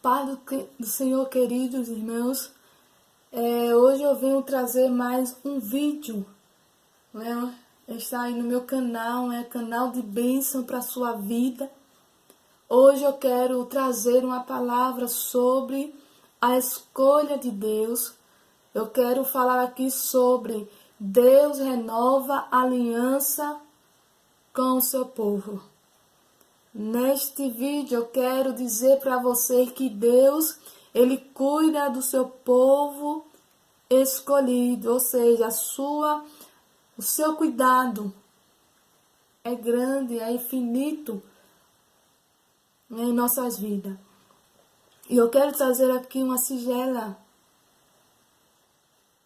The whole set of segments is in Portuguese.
paz do Senhor, queridos irmãos. Hoje eu venho trazer mais um vídeo, né? Está aí no meu canal, canal de bênção para a sua vida. Hoje eu quero trazer uma palavra sobre a escolha de Deus. Eu quero falar aqui sobre Deus renova a aliança com o seu povo. Neste vídeo eu quero dizer para você que Deus, Ele cuida do seu povo escolhido, ou seja, o seu cuidado é grande, é infinito em nossas vidas. E eu quero trazer aqui uma singela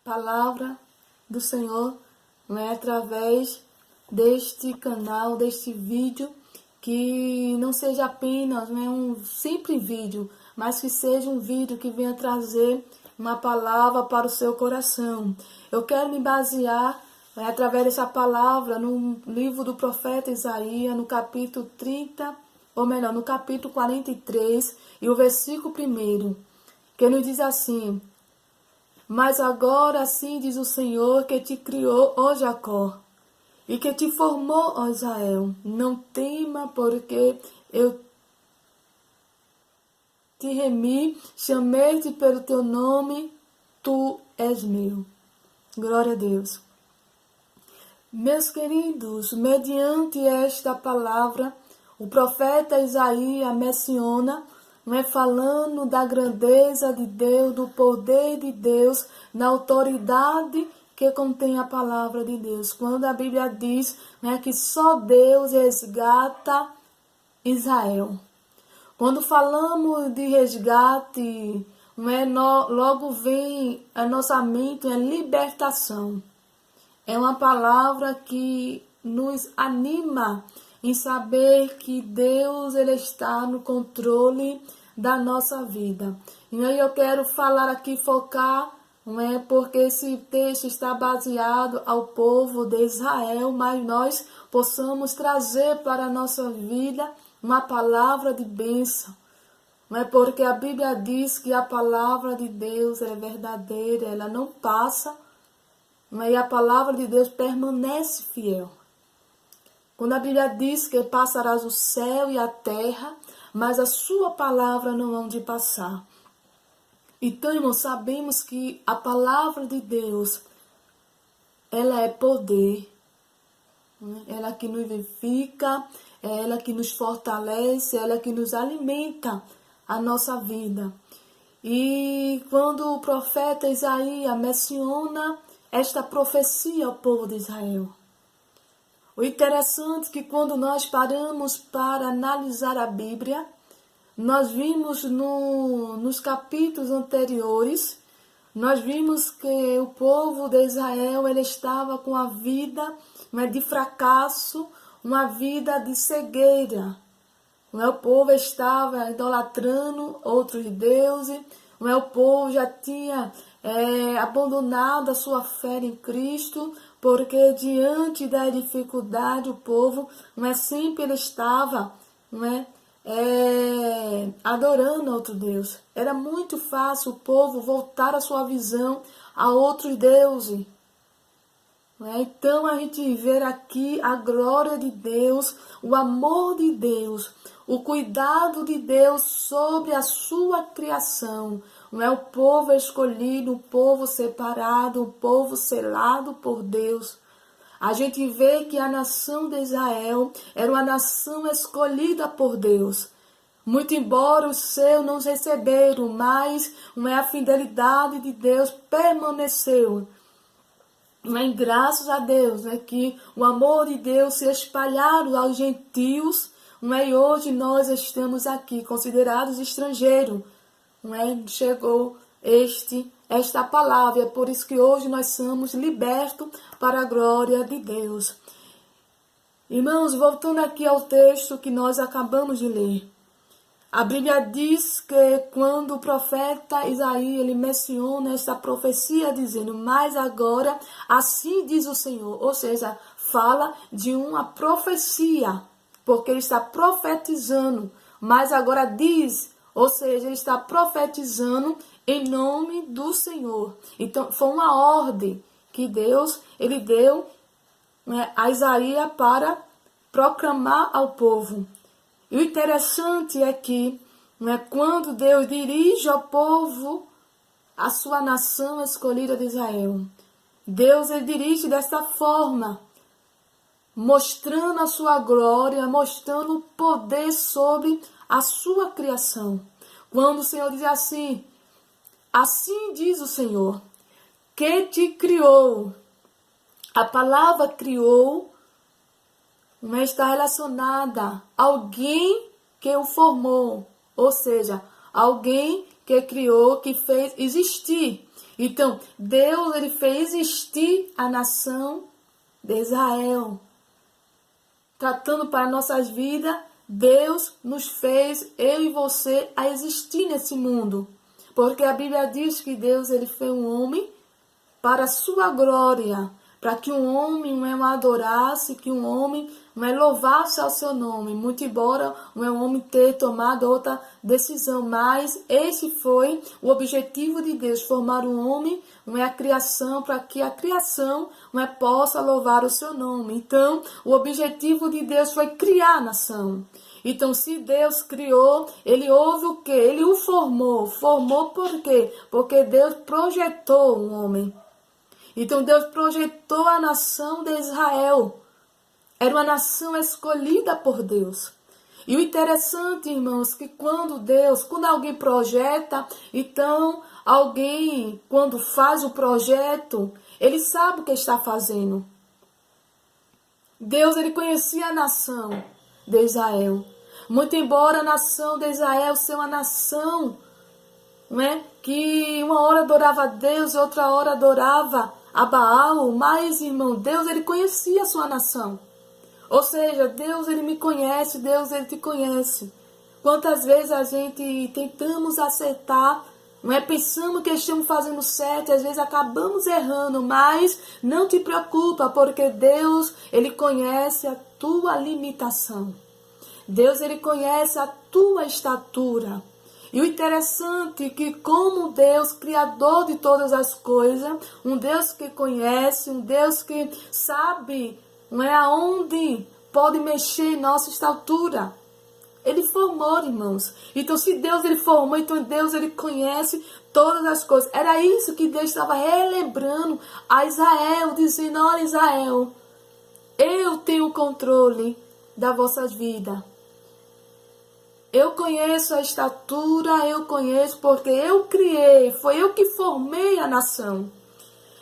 palavra do Senhor, através deste canal, deste vídeo, que não seja apenas um simples vídeo, mas que seja um vídeo que venha trazer uma palavra para o seu coração. Eu quero me basear através dessa palavra no livro do profeta Isaías, no capítulo 30, ou melhor, no capítulo 43, e o versículo 1, que nos diz assim: mas agora assim diz o Senhor que te criou, ó Jacó, e que te formou, ó Israel. Não tema, porque eu te remi, chamei-te pelo teu nome, tu és meu. Glória a Deus. Meus queridos, mediante esta palavra, o profeta Isaías menciona, falando da grandeza de Deus, do poder de Deus, na autoridade que contém a palavra de Deus. Quando a Bíblia diz que só Deus resgata Israel. Quando falamos de resgate, logo vem a nossa mente libertação. É uma palavra que nos anima em saber que Deus ele está no controle da nossa vida. E aí eu quero falar aqui, focar, porque esse texto está baseado ao povo de Israel, mas nós possamos trazer para a nossa vida uma palavra de bênção. Porque a Bíblia diz que a palavra de Deus é verdadeira, ela não passa, e a palavra de Deus permanece fiel. Quando a Bíblia diz que passarás o céu e a terra, mas a sua palavra não hão de passar. Então, irmãos, sabemos que a palavra de Deus, ela é poder. Ela que nos vivifica, ela que nos fortalece, ela que nos alimenta a nossa vida. E quando o profeta Isaías menciona esta profecia ao povo de Israel, o interessante é que quando nós paramos para analisar a Bíblia, nós vimos nos capítulos anteriores, nós vimos que o povo de Israel ele estava com a vida de fracasso, uma vida de cegueira. O povo estava idolatrando outros deuses, o povo já tinha abandonado a sua fé em Cristo, porque diante da dificuldade o povo sempre ele estava adorando outro Deus. Era muito fácil o povo voltar a sua visão a outros deuses. Então a gente vê aqui a glória de Deus, o amor de Deus, o cuidado de Deus sobre a sua criação. O povo escolhido, o povo separado, o povo selado por Deus. A gente vê que a nação de Israel era uma nação escolhida por Deus. Muito embora os seus não receberam, mas a fidelidade de Deus permaneceu. Graças a Deus, que o amor de Deus se espalharam aos gentios, e hoje nós estamos aqui, considerados estrangeiros. Chegou esta palavra, é por isso que hoje nós somos libertos para a glória de Deus. Irmãos, voltando aqui ao texto que nós acabamos de ler. A Bíblia diz que quando o profeta Isaías ele menciona esta profecia dizendo, mas agora assim diz o Senhor, ou seja, fala de uma profecia, porque ele está profetizando, mas agora diz, Ou seja, ele está profetizando em nome do Senhor. Então, foi uma ordem que Deus, ele deu, né, a Isaías para proclamar ao povo. E o interessante é que, né, quando Deus dirige ao povo, a sua nação escolhida de Israel, Deus ele dirige desta forma, mostrando a sua glória, mostrando o poder sobre a sua criação. Quando o Senhor diz assim, assim diz o Senhor, que te criou. A palavra criou não está relacionada a alguém que o formou, ou seja, alguém que criou, que fez existir. Então, Deus ele fez existir a nação de Israel. Tratando para nossas vidas, Deus nos fez, eu e você, a existir nesse mundo. Porque a Bíblia diz que Deus ele fez um homem para a sua glória, para que um homem o adorasse, que um homem louvasse ao seu nome, muito embora um homem ter tomado outra decisão, mas esse foi o objetivo de Deus, formar um homem, a criação, para que a criação possa louvar o seu nome. Então, o objetivo de Deus foi criar a nação. Então, se Deus criou, ele houve o quê? Ele o formou. Formou por quê? Porque Deus projetou um homem. Então, Deus projetou a nação de Israel. Era uma nação escolhida por Deus. E o interessante, irmãos, que quando alguém projeta, então alguém, quando faz o projeto, ele sabe o que está fazendo. Deus, ele conhecia a nação de Israel. Muito embora a nação de Israel seja uma nação, né, que uma hora adorava a Deus, outra hora adorava a Baal, mas, irmão, Deus, ele conhecia a sua nação. Ou seja, Deus, ele me conhece, Deus, ele te conhece. Quantas vezes a gente tentamos acertar, não é? Pensamos que estamos fazendo certo, e às vezes acabamos errando, mas não te preocupa, porque Deus, ele conhece a tua limitação. Deus, ele conhece a tua estatura. E o interessante é que como Deus, Criador de todas as coisas, um Deus que conhece, um Deus que sabe, não é, aonde pode mexer em nossa estatura. Ele formou, irmãos. Então, se Deus ele formou, então Deus ele conhece todas as coisas. Era isso que Deus estava relembrando a Israel, dizendo, olha Israel, eu tenho o controle das vossas vidas. Eu conheço a estatura, eu conheço porque eu criei, foi eu que formei a nação.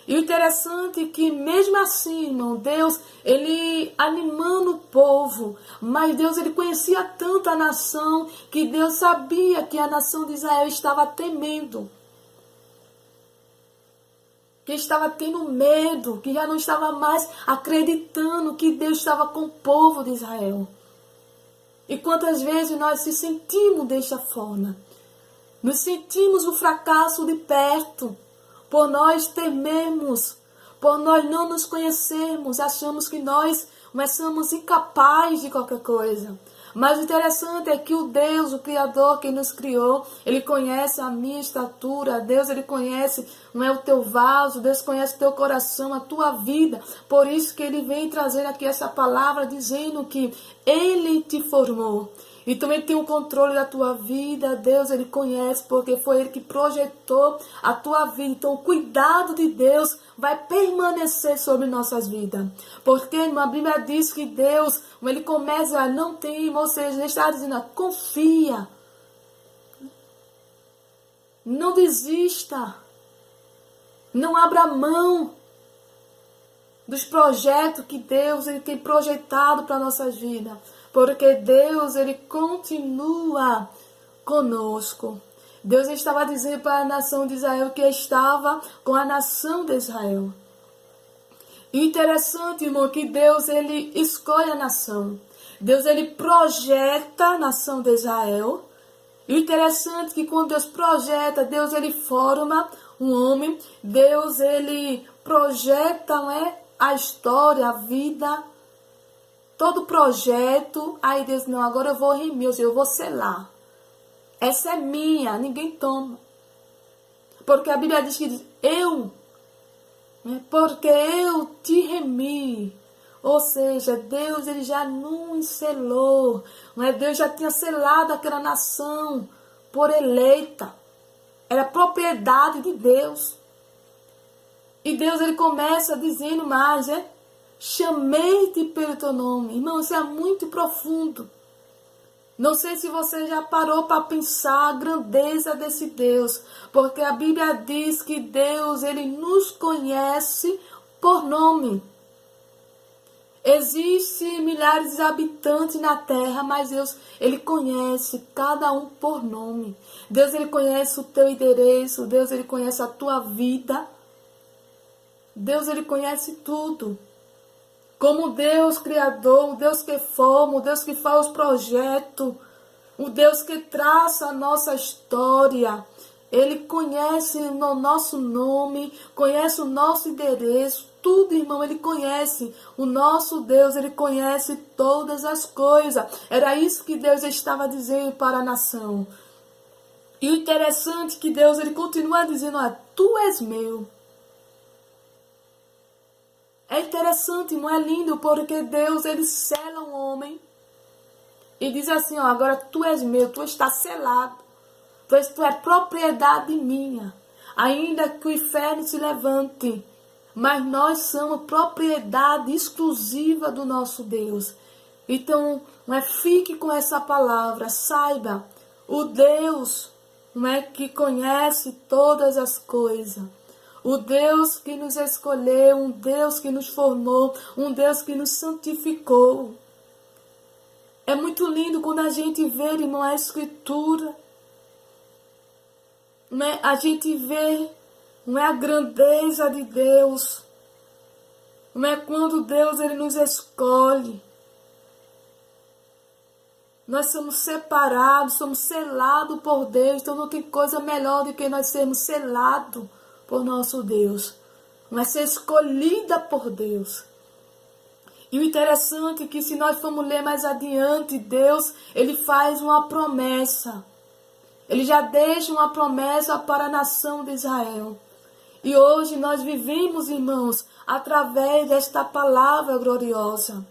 E o interessante é que mesmo assim, irmão, Deus, ele animando o povo, mas Deus, ele conhecia tanto a nação, que Deus sabia que a nação de Israel estava temendo. Que estava tendo medo, que já não estava mais acreditando que Deus estava com o povo de Israel. E quantas vezes nós se sentimos desta forma? Nos sentimos o fracasso de perto, por nós tememos, por nós não nos conhecermos, achamos que nós somos incapazes de qualquer coisa. Mas o interessante é que o Deus, o Criador que nos criou, ele conhece a minha estatura, Deus ele conhece o teu vaso, Deus conhece o teu coração, a tua vida. Por isso que ele vem trazendo aqui essa palavra dizendo que ele te formou. E também tem o controle da tua vida, Deus ele conhece, porque foi ele que projetou a tua vida. Então o cuidado de Deus vai permanecer sobre nossas vidas. Porque a Bíblia diz que Deus, ele começa a não temer, ou seja, ele está dizendo, confia. Não desista. Não abra mão dos projetos que Deus ele tem projetado para nossas vidas. Porque Deus, ele continua conosco. Deus estava dizendo para a nação de Israel que estava com a nação de Israel. E interessante, irmão, que Deus, ele escolhe a nação. Deus, ele projeta a nação de Israel. E o interessante é que quando Deus projeta, Deus, ele forma um homem. Deus, ele projeta, a história, a vida, todo projeto. Aí Deus, não, agora eu vou remir, eu vou selar. Essa é minha, ninguém toma. Porque a Bíblia diz que eu, né, porque eu te remi. Ou seja, Deus ele já nos selou. Né? Deus já tinha selado aquela nação por eleita. Era propriedade de Deus. E Deus ele começa dizendo mais, né? Chamei-te pelo teu nome. Irmão, isso é muito profundo. Não sei se você já parou para pensar a grandeza desse Deus. Porque a Bíblia diz que Deus ele nos conhece por nome. Existem milhares de habitantes na terra, mas Deus, ele conhece cada um por nome. Deus, ele conhece o teu endereço. Deus, ele conhece a tua vida. Deus, ele conhece tudo. Como Deus Criador, o Deus que forma, o Deus que faz os projetos, o Deus que traça a nossa história. Ele conhece o nosso nome, conhece o nosso endereço, tudo, irmão, ele conhece. O nosso Deus, ele conhece todas as coisas. Era isso que Deus estava dizendo para a nação. E o interessante é que Deus, ele continua dizendo, tu és meu. É interessante, irmão, é lindo, porque Deus, ele sela um homem e diz assim, agora tu és meu, tu estás selado, pois tu é propriedade minha. Ainda que o inferno se levante, mas nós somos propriedade exclusiva do nosso Deus. Então, fique com essa palavra, saiba, o Deus que conhece todas as coisas. O Deus que nos escolheu, um Deus que nos formou, um Deus que nos santificou. É muito lindo quando a gente vê, irmão, a Escritura. A gente vê a grandeza de Deus. Quando Deus ele nos escolhe. Nós somos separados, somos selados por Deus. Então não tem coisa melhor do que nós sermos selados por nosso Deus. Mas ser escolhida por Deus. E o interessante é que se nós formos ler mais adiante, Deus, ele faz uma promessa. Ele já deixa uma promessa para a nação de Israel. E hoje nós vivemos, irmãos, através desta palavra gloriosa.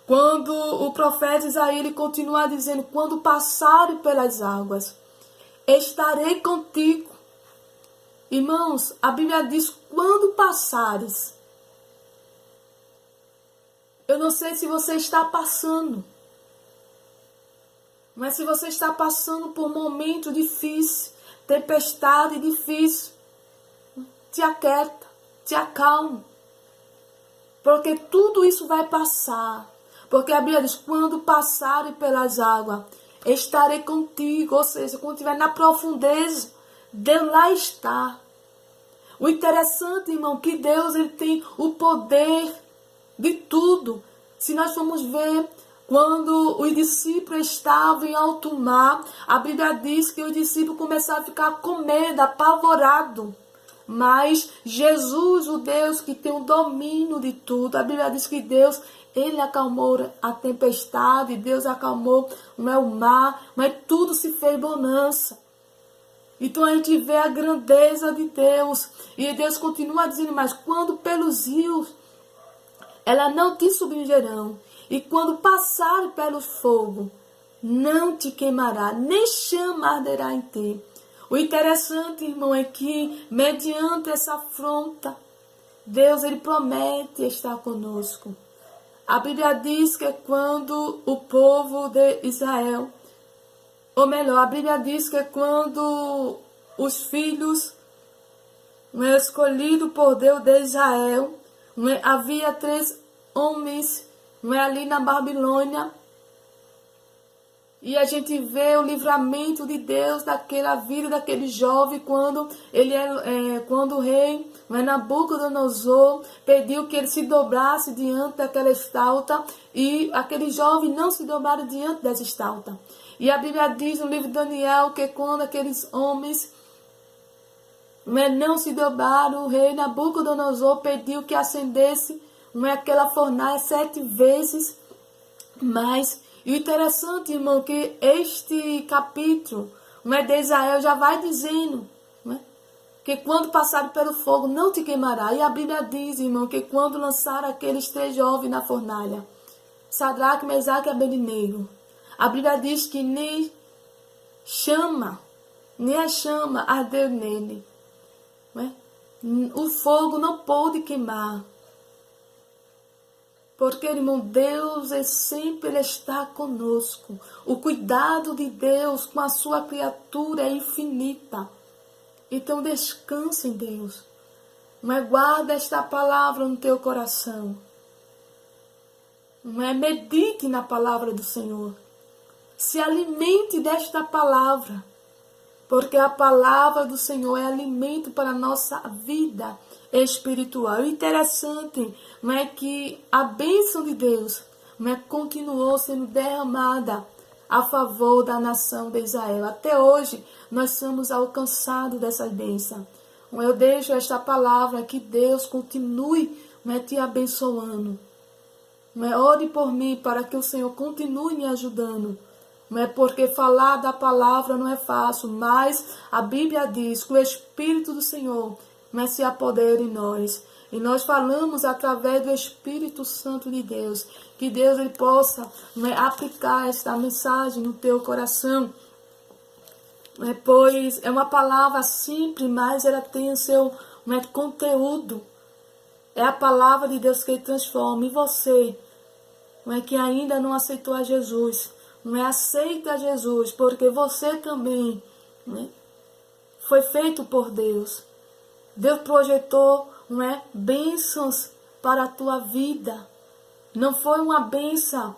Quando o profeta Isaías ele continua dizendo, quando passarem pelas águas, estarei contigo. Irmãos, a Bíblia diz, quando passares. Eu não sei se você está passando. Mas se você está passando por um momento difícil, tempestade difícil, te aquieta, te acalma. Porque tudo isso vai passar. Porque a Bíblia diz, quando passarem pelas águas, estarei contigo. Ou seja, quando estiver na profundeza, Deus lá está. O interessante, irmão, que Deus ele tem o poder de tudo. Se nós formos ver, quando os discípulos estavam em alto mar, a Bíblia diz que os discípulos começaram a ficar com medo, apavorados. Mas Jesus, o Deus que tem o domínio de tudo, a Bíblia diz que Deus, ele acalmou a tempestade, Deus acalmou o mar, mas tudo se fez bonança. Então a gente vê a grandeza de Deus. E Deus continua dizendo, mas quando pelos rios, ela não te submergerão. E quando passar pelo fogo, não te queimará, nem chama arderá em ti. O interessante, irmão, é que mediante essa afronta, Deus ele promete estar conosco. A Bíblia diz que quando o povo de Israel, ou melhor, a Bíblia diz que quando os filhos escolhidos por Deus de Israel, havia 3 homens ali na Babilônia, e a gente vê o livramento de Deus daquela vida daquele jovem quando quando o rei Nabucodonosor pediu que ele se dobrasse diante daquela estátua, e aquele jovem não se dobraram diante dessa estátua. E a Bíblia diz no livro de Daniel que quando aqueles homens não se dobraram, o rei Nabucodonosor pediu que acendesse aquela fornalha 7 vezes mais. E o interessante, irmão, que este capítulo Não é, de Israel já vai dizendo, não é, que quando passar pelo fogo não te queimará. E a Bíblia diz, irmão, que quando lançaram aqueles 3 jovens na fornalha, Sadraque, Mesaque e Abednego, a Bíblia diz que nem a chama ardeu nele. Não é? O fogo não pôde queimar. Porque, irmão, Deus sempre está conosco. O cuidado de Deus com a sua criatura é infinita. Então descanse em Deus. Mas guarda esta palavra no teu coração. Mas medite na palavra do Senhor. Se alimente desta palavra. Porque a palavra do Senhor é alimento para a nossa vida espiritual. O interessante não é que a bênção de Deus não é, continuou sendo derramada a favor da nação de Israel. Até hoje nós somos alcançados dessa bênção. Eu deixo esta palavra que Deus continue te abençoando. Ore por mim para que o Senhor continue me ajudando. Não é porque falar da palavra não é fácil, mas a Bíblia diz que o Espírito do Senhor se apodera em nós. E nós falamos através do Espírito Santo de Deus. Que Deus ele possa aplicar esta mensagem no teu coração. Pois é uma palavra simples, mas ela tem o seu conteúdo. É a palavra de Deus que transforma. E você, que ainda não aceitou a Jesus, aceita Jesus, porque você também foi feito por Deus. Deus projetou bênçãos para a tua vida. Não foi uma bênção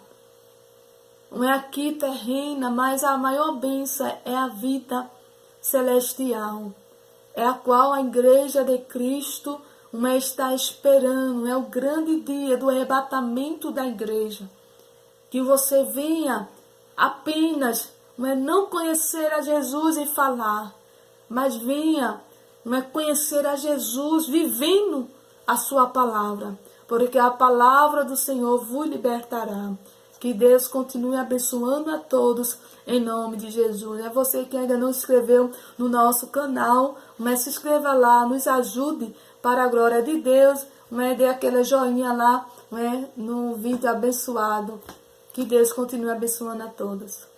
aqui terrena, mas a maior bênção é a vida celestial. É a qual a igreja de Cristo está esperando. É o grande dia do arrebatamento da igreja. Que você venha apenas não conhecer a Jesus e falar, mas venha conhecer a Jesus vivendo a sua palavra, porque a palavra do Senhor vos libertará. Que Deus continue abençoando a todos em nome de Jesus. É você que ainda não se inscreveu no nosso canal, mas se inscreva lá, nos ajude para a glória de Deus, dê aquele joinha lá no vídeo abençoado. Que Deus continue abençoando a todos.